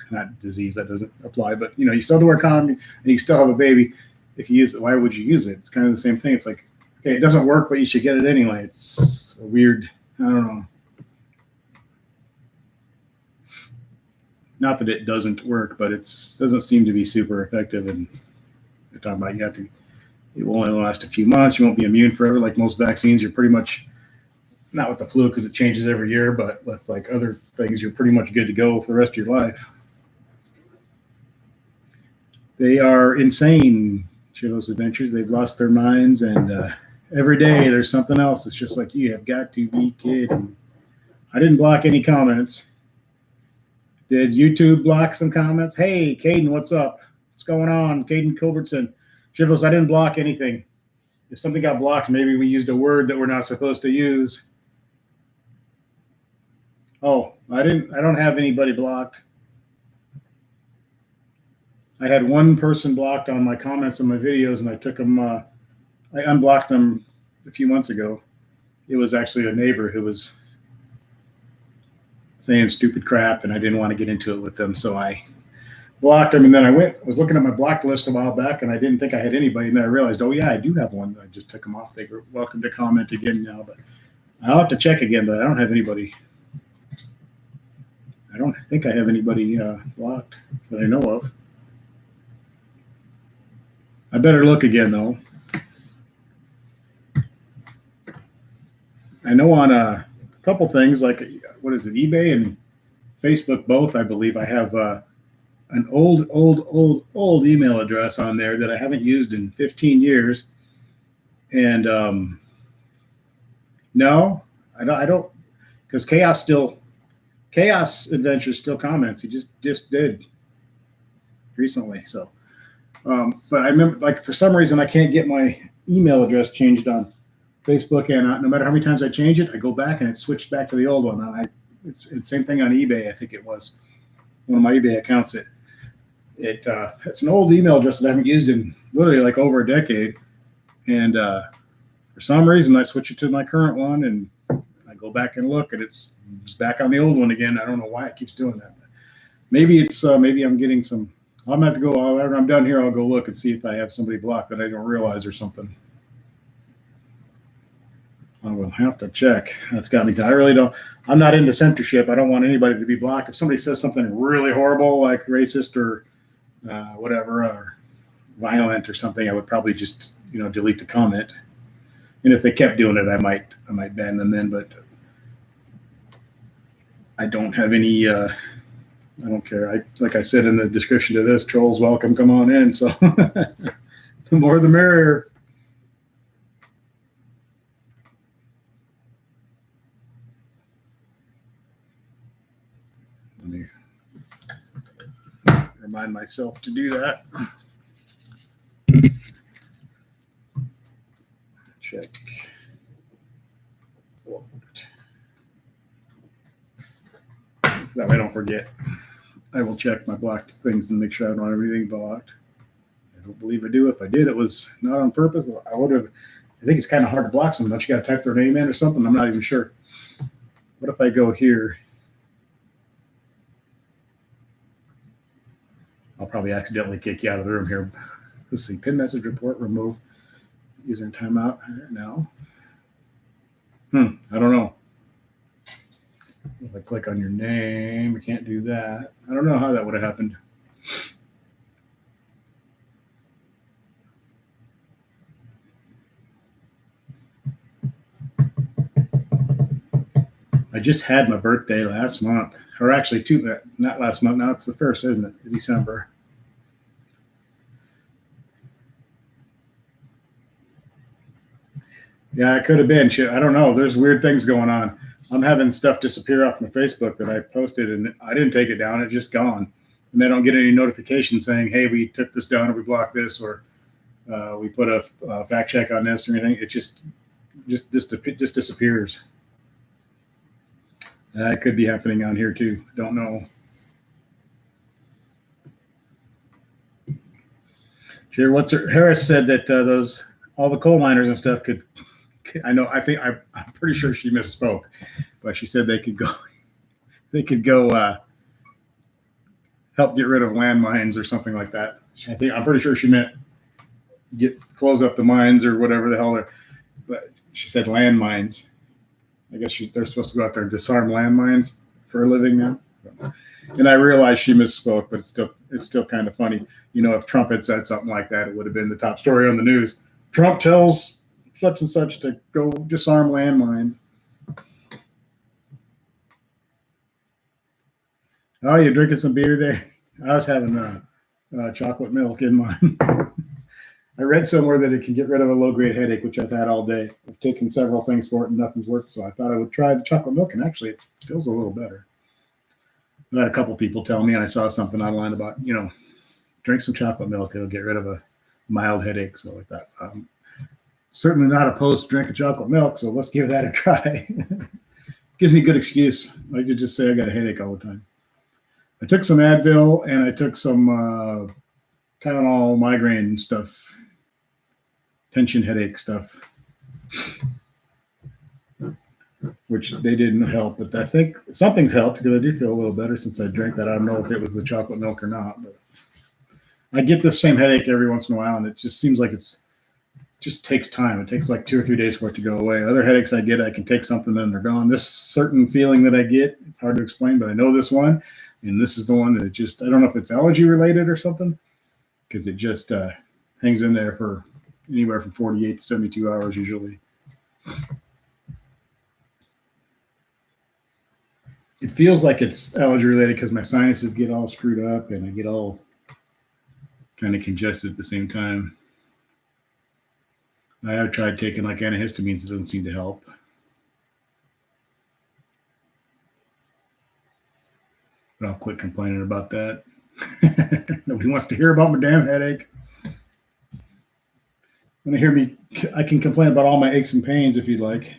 Not disease, that doesn't apply, but you still have to wear a condom and you still have a baby. If you use it, why would you use it? It's kind of the same thing. It's like, okay, it doesn't work, but you should get it anyway. It's a weird, I don't know. Not that it doesn't work, but it doesn't seem to be super effective. And they're talking about it will only last a few months. You won't be immune forever. Like most vaccines, you're pretty much, not with the flu because it changes every year, but with like other things, you're pretty much good to go for the rest of your life. They are insane, Chivos Adventures. They've lost their minds, and every day there's something else. It's just like, you have got to be kidding. I didn't block any comments. Did YouTube block some comments? Hey, Caden, what's up? What's going on? Caden Culbertson. Chivos, I didn't block anything. If something got blocked, maybe we used a word that we're not supposed to use. Oh, I don't have anybody blocked. I had one person blocked on my comments on my videos, and I took them, I unblocked them a few months ago. It was actually a neighbor who was saying stupid crap, and I didn't want to get into it with them, so I blocked them. And then I was looking at my blocked list a while back, and I didn't think I had anybody, and then I realized, oh yeah, I do have one. I just took them off. They were welcome to comment again now, but I'll have to check again, but I don't have anybody. I don't think I have anybody blocked that I know of. I better look again, though. I know on a couple things, like, what is it, eBay and Facebook both, I believe I have an old email address on there that I haven't used in 15 years. And no, I don't, because Chaos Adventures still comments. He just did recently, so. But I remember, like, for some reason, I can't get my email address changed on Facebook, and no matter how many times I change it, I go back and it switched back to the old one. It's the same thing on eBay. I think it was one of my eBay accounts. It's an old email address that I haven't used in literally like over a decade, and for some reason, I switch it to my current one, and I go back and look, and it's back on the old one again. I don't know why it keeps doing that. Maybe maybe I'm getting some. I'm going to have to go, whenever I'm done here, I'll go look and see if I have somebody blocked that I don't realize or something. I will have to check. That's got me. I really don't. I'm not into censorship. I don't want anybody to be blocked. If somebody says something really horrible, like racist or whatever, or violent or something, I would probably just, delete the comment. And if they kept doing it, I might ban them then, but I don't have any, I don't care. Like I said in the description to this, trolls welcome, come on in. So the more the merrier. Let me remind myself to do that. Check. That way I don't forget. I will check my blocked things and make sure I don't have everything blocked. I don't believe I do. If I did, it was not on purpose. I would have. I think it's kind of hard to block someone. Don't you got to type their name in or something? I'm not even sure. What if I go here? I'll probably accidentally kick you out of the room here. Let's see. Pin message report, remove. User in timeout now. I don't know. If I click on your name, I can't do that. I don't know how that would have happened. I just had my birthday last month, or actually not last month. Now it's the 1st, isn't it? December. Yeah, it could have been. I don't know. There's weird things going on. I'm having stuff disappear off my Facebook that I posted, and I didn't take it down. It's just gone. And I don't get any notification saying, hey, we took this down, or we blocked this, or we put a fact check on this or anything. It just disappears. That could be happening on here too. Don't know. Harris said that all the coal miners and stuff could. I'm pretty sure she misspoke, but she said they could go help get rid of landmines or something like that. I'm pretty sure she meant close up the mines or whatever the hell but she said landmines. I guess they're supposed to go out there and disarm landmines for a living now. And I realized she misspoke, but it's still kind of funny. If Trump had said something like that, it would have been the top story on the news. Trump tells such and such to go disarm landmines. Oh, you're drinking some beer there? I was having chocolate milk in mine. I read somewhere that it can get rid of a low-grade headache, which I've had all day. I've taken several things for it, and nothing's worked, so I thought I would try the chocolate milk, and actually it feels a little better. I had a couple people tell me, and I saw something online about, drink some chocolate milk. It'll get rid of a mild headache, so like that. Certainly not opposed to drinking chocolate milk, so let's give that a try. Gives me a good excuse. I could just say I got a headache all the time. I took some Advil, and I took some Tylenol migraine stuff, tension headache stuff, which they didn't help. But I think something's helped because I do feel a little better since I drank that. I don't know if it was the chocolate milk or not, but I get this same headache every once in a while, and it just seems like it just takes time. It takes like 2 or 3 days for it to go away. Other headaches I get, I can take something, then they're gone. This certain feeling that I get, it's hard to explain, but I know this one, and this is the one that I don't know if it's allergy related or something, because it just hangs in there for anywhere from 48 to 72 hours usually. It feels like it's allergy related because my sinuses get all screwed up and I get all kind of congested at the same time. I have tried taking like antihistamines. It doesn't seem to help. But I'll quit complaining about that. Nobody wants to hear about my damn headache. When they hear me, I can complain about all my aches and pains if you'd like.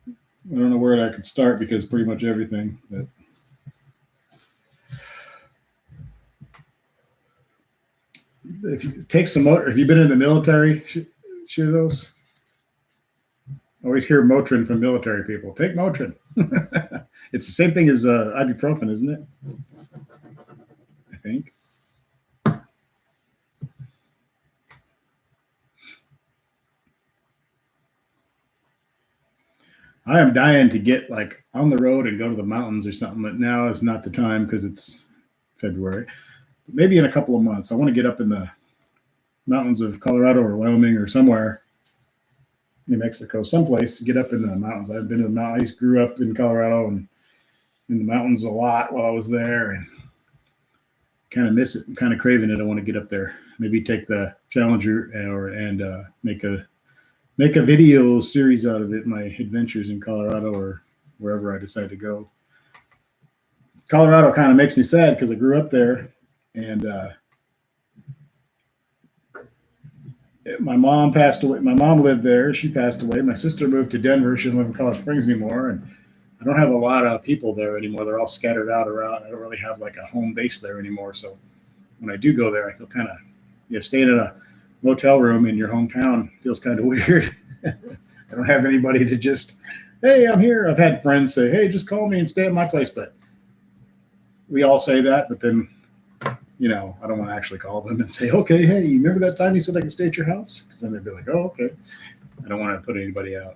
I don't know where I could start because pretty much everything. But if you take some motor, if you've been in the military, share those. I always hear Motrin from military people. Take Motrin. It's the same thing as ibuprofen, isn't it? I think. I am dying to get like on the road and go to the mountains or something, but now is not the time because it's February. But maybe in a couple of months, I want to get up in the mountains of Colorado or Wyoming or somewhere, New Mexico, someplace to get up in the mountains. I've been to the mountains. I grew up in Colorado and in the mountains a lot while I was there, and kind of miss it. I'm kind of craving it. I want to get up there. Maybe take the Challenger and make a video series out of it, my adventures in Colorado or wherever I decide to go. Colorado kind of makes me sad because I grew up there, and my mom passed away. My mom lived there. She passed away. My sister moved to Denver. She doesn't live in Colorado Springs anymore, and I don't have a lot of people there anymore. They're all scattered out around. I don't really have like a home base there anymore. So when I do go there, I feel kind of, staying in a motel room in your hometown feels kind of weird. I don't have anybody to just, hey, I'm here. I've had friends say, hey, just call me and stay at my place. But we all say that, but then, I don't want to actually call them and say, okay, hey, you remember that time you said I could stay at your house? Because then they'd be like, oh, okay. I don't want to put anybody out.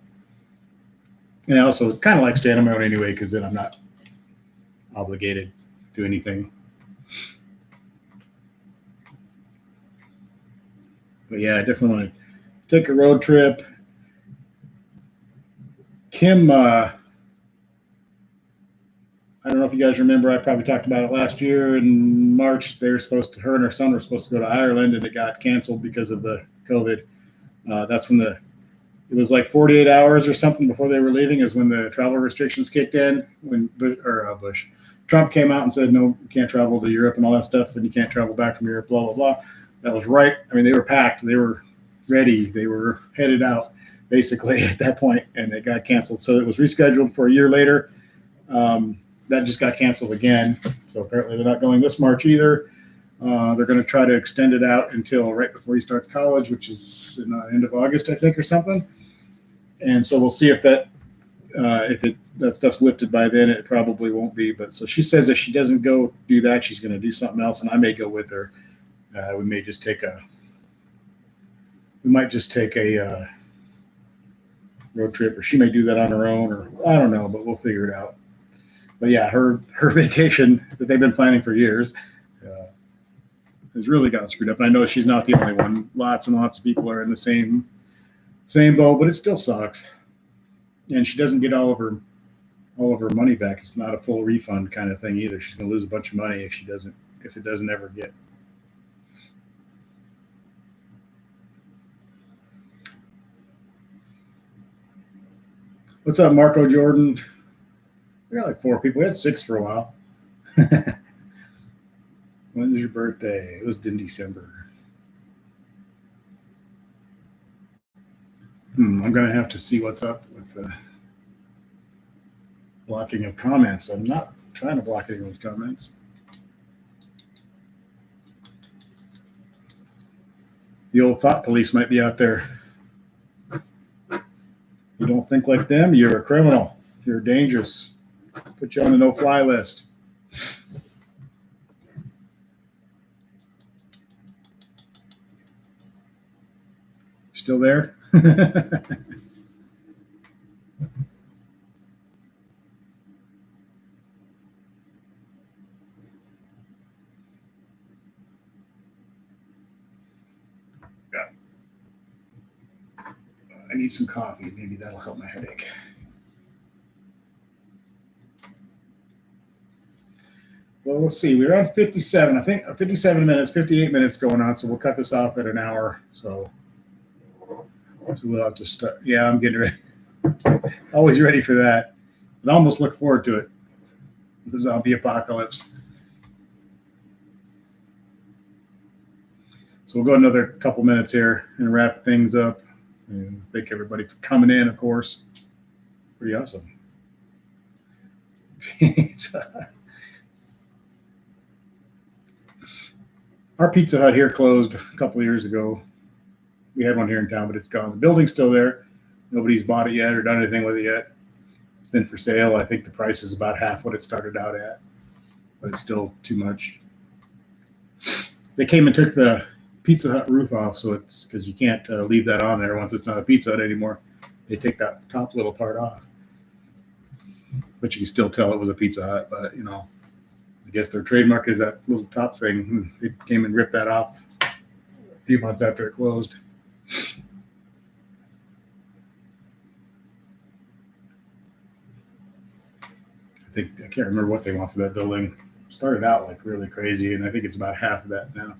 And also, it's kind of like staying on my own anyway, because then I'm not obligated to anything. But yeah, I definitely want to take a road trip. Kim, I don't know if you guys remember, I probably talked about it last year in March. They were her and her son were supposed to go to Ireland, and it got canceled because of the COVID. That's when it was like 48 hours or something before they were leaving is when the travel restrictions kicked in. When Trump came out and said, no, you can't travel to Europe and all that stuff, and you can't travel back from Europe, blah, blah, blah. That was right. I mean, they were packed. They were ready. They were headed out, basically, at that point, and it got canceled. So it was rescheduled for a year later. That just got canceled again. So apparently they're not going this March either. They're going to try to extend it out until right before he starts college, which is in the end of August, I think, or something. And so we'll see if that stuff's lifted by then. It probably won't be. But so she says if she doesn't go do that, she's going to do something else, and I may go with her. We might just take a road trip, or she may do that on her own, or I don't know, but we'll figure it out. But yeah, her vacation that they've been planning for years has really gotten screwed up. And I know she's not the only one. Lots and lots of people are in the same boat, but it still sucks. And she doesn't get all of her money back. It's not a full refund kind of thing either. She's going to lose a bunch of money if it doesn't ever get. What's up, Marco Jordan? We got like 4 people. We had 6 for a while. When was your birthday? It was in December. I'm going to have to see what's up with the blocking of comments. I'm not trying to block anyone's comments. The old thought police might be out there. You don't think like them, you're a criminal. You're dangerous. Put you on the no-fly list. Still there? Yeah. I need some coffee. Maybe that'll help my headache. Well, let's see. We're on 57. I think 57 minutes, 58 minutes going on. So we'll cut this off at an hour. So we'll have to start. Yeah, I'm getting ready. Always ready for that. I almost look forward to it. The zombie apocalypse. So we'll go another couple minutes here and wrap things up. And thank everybody for coming in, of course. Pretty awesome. Pizza. Our Pizza Hut here closed a couple of years ago. We had one here in town, but it's gone. The building's still there. Nobody's bought it yet or done anything with it yet. It's been for sale. I think the price is about half what it started out at, but it's still too much. They came and took the Pizza Hut roof off, so it's because you can't leave that on there once it's not a Pizza Hut anymore. They take that top little part off, but you can still tell it was a Pizza Hut. But I guess their trademark is that little top thing. They came and ripped that off a few months after it closed. I can't remember what they want for that building. Started out like really crazy, and I think it's about half of that now.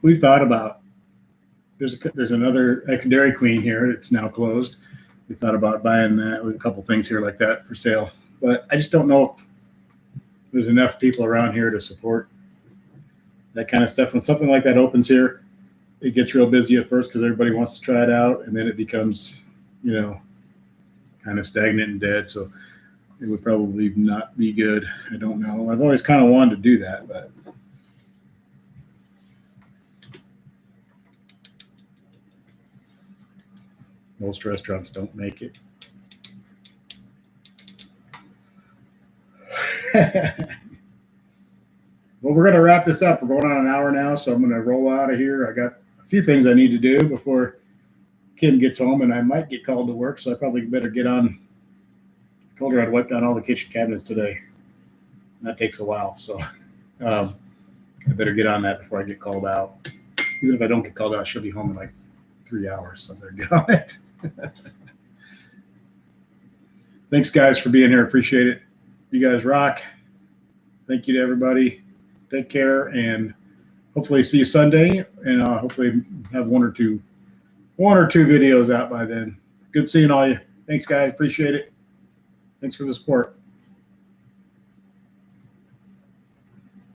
We've thought about, there's another ex-Dairy Queen here. It's now closed. We thought about buying that with a couple things here like that for sale, but I just don't know if there's enough people around here to support that kind of stuff. When something like that opens here, it gets real busy at first because everybody wants to try it out, and then it becomes, kind of stagnant and dead. So it would probably not be good. I don't know. I've always kind of wanted to do that, but most restaurants don't make it. Well, we're we're going to wrap this up. We're going on an hour now, so I'm going to roll out of here. I got a few things I need to do before Kim gets home, and I might get called to work, so I probably better get on. I told her I'd wipe down all the kitchen cabinets today. And that takes a while, so I better get on that before I get called out. Even if I don't get called out, she'll be home in like 3 hours, so I better get on it. Thanks, guys, for being here. Appreciate it. You guys rock. Thank you to everybody. Take care, and hopefully see you Sunday, and hopefully have one or two videos out by then. Good seeing all you. Thanks, guys. Appreciate it. Thanks for the support.